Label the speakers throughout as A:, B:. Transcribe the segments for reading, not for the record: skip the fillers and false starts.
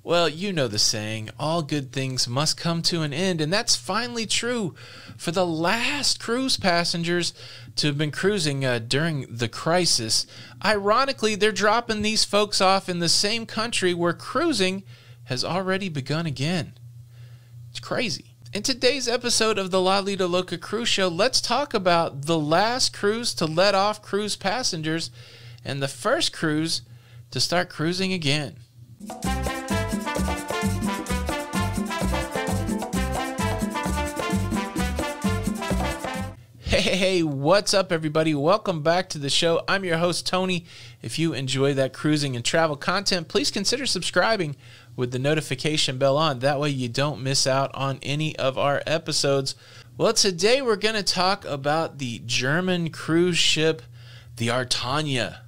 A: Well, you know the saying, all good things must come to an end, and that's finally true for the last cruise passengers to have been cruising during the crisis. Ironically, they're dropping these folks off in the same country where cruising has already begun again. It's crazy. In today's episode of the Lido Loca Cruise Show, let's talk about the last cruise to let off cruise passengers and the first cruise to start cruising again. Hey, what's up, everybody? Welcome back to the show. I'm your host, Tony. If you enjoy that cruising and travel content, please consider subscribing with the notification bell on. That way you don't miss out on any of our episodes. Well, today we're going to talk about the German cruise ship, the Artania.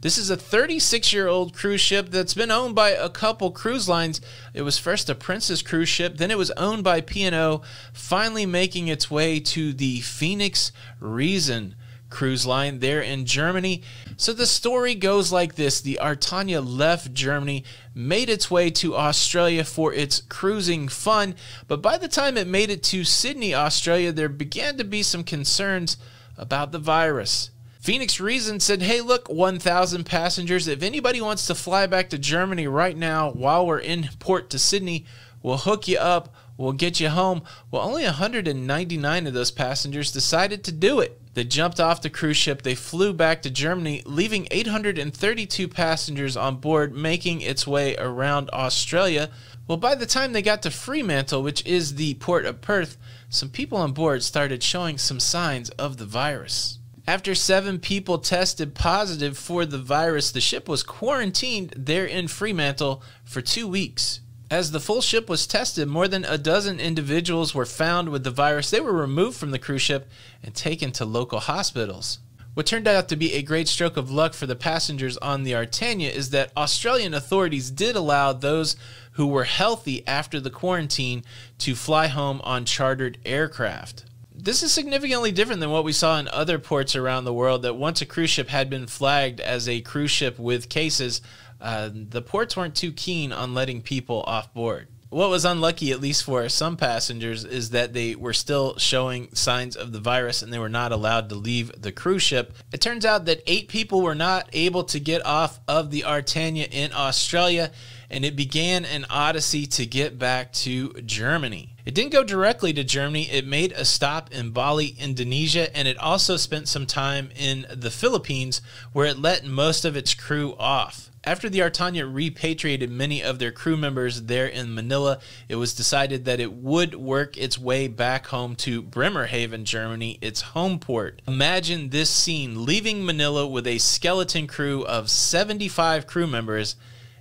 A: This is a 36-year-old cruise ship that's been owned by a couple cruise lines. It was first a Princess cruise ship, then it was owned by P&O, finally making its way to the Phoenix Reason cruise line there in Germany. So the story goes like this. The Artania left Germany, made its way to Australia for its cruising fun, but by the time it made it to Sydney, Australia, there began to be some concerns about the virus. Phoenix Reason said, hey, look, 1,000 passengers, if anybody wants to fly back to Germany right now while we're in port to Sydney, we'll hook you up, we'll get you home. Well, only 199 of those passengers decided to do it. They jumped off the cruise ship, they flew back to Germany, leaving 832 passengers on board, making its way around Australia. Well, by the time they got to Fremantle, which is the port of Perth, some people on board started showing some signs of the virus. After 7 people tested positive for the virus, the ship was quarantined there in Fremantle for 2 weeks. As the full ship was tested, more than a dozen individuals were found with the virus. They were removed from the cruise ship and taken to local hospitals. What turned out to be a great stroke of luck for the passengers on the Artania is that Australian authorities did allow those who were healthy after the quarantine to fly home on chartered aircraft. This is significantly different than what we saw in other ports around the world, that once a cruise ship had been flagged as a cruise ship with cases, the ports weren't too keen on letting people off board. What was unlucky, at least for some passengers, is that they were still showing signs of the virus and they were not allowed to leave the cruise ship. It turns out that 8 people were not able to get off of the Artania in Australia, and it began an odyssey to get back to Germany. It didn't go directly to Germany. It made a stop in Bali, Indonesia, and it also spent some time in the Philippines, where it let most of its crew off. After the Artania repatriated many of their crew members there in Manila, it was decided that it would work its way back home to Bremerhaven, Germany, its home port. Imagine this scene, leaving Manila with a skeleton crew of 75 crew members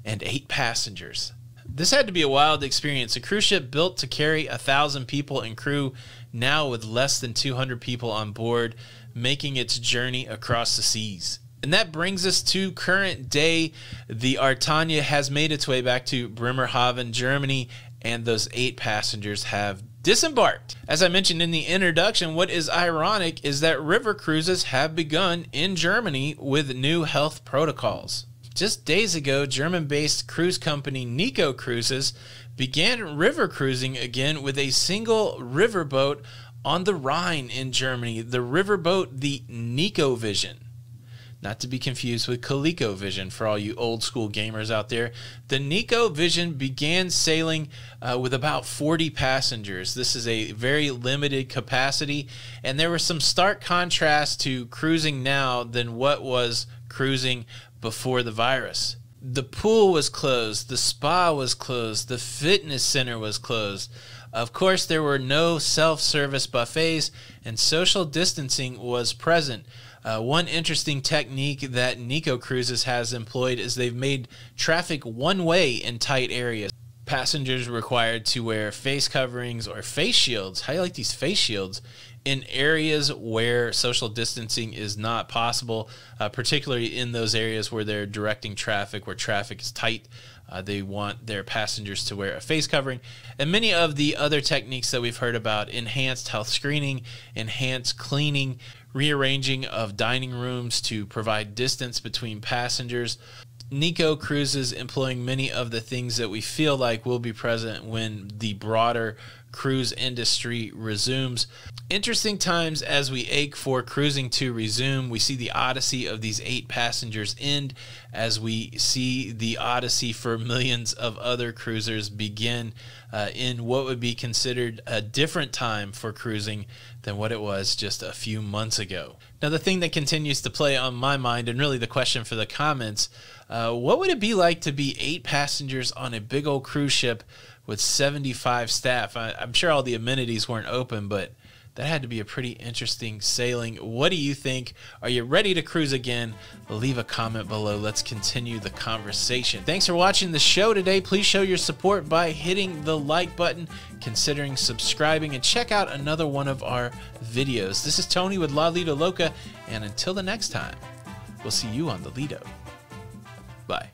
A: and 8 passengers. This had to be a wild experience. A cruise ship built to carry 1,000 people and crew, now with less than 200 people on board, making its journey across the seas. And that brings us to current day. The Artania has made its way back to Bremerhaven, Germany, and those 8 passengers have disembarked. As I mentioned in the introduction, what is ironic is that river cruises have begun in Germany with new health protocols. Just days ago, German-based cruise company Nico Cruises began river cruising again with a single riverboat on the Rhine in Germany. The riverboat, the Nico Vision. Not to be confused with ColecoVision for all you old school gamers out there. The Nico Vision began sailing with about 40 passengers. This is a very limited capacity, and there was some stark contrast to cruising now than what was cruising before the virus. The pool was closed, the spa was closed, the fitness center was closed. Of course, there were no self-service buffets, and social distancing was present. One interesting technique that Nico Cruises has employed is they've made traffic one-way in tight areas. Passengers required to wear face coverings or face shields. How do you like these face shields? In areas where social distancing is not possible, particularly in those areas where they're directing traffic, where traffic is tight. They want their passengers to wear a face covering. And many of the other techniques that we've heard about, enhanced health screening, enhanced cleaning, rearranging of dining rooms to provide distance between passengers. Nico cruises employing many of the things that we feel like will be present when the broader cruise industry resumes. Interesting times as we ache for cruising to resume. We see the odyssey of these 8 passengers end as we see the odyssey for millions of other cruisers begin in what would be considered a different time for cruising than what it was just a few months ago. Now, the thing that continues to play on my mind, and really the question for the comments, what would it be like to be 8 passengers on a big old cruise ship with 75 staff? I'm sure all the amenities weren't open, but that had to be a pretty interesting sailing. What do you think? Are you ready to cruise again? Leave a comment below. Let's continue the conversation. Thanks for watching the show today. Please show your support by hitting the like button, considering subscribing, and check out another one of our videos. This is Tony with Lido Loca, and until the next time, we'll see you on the Lido. Bye.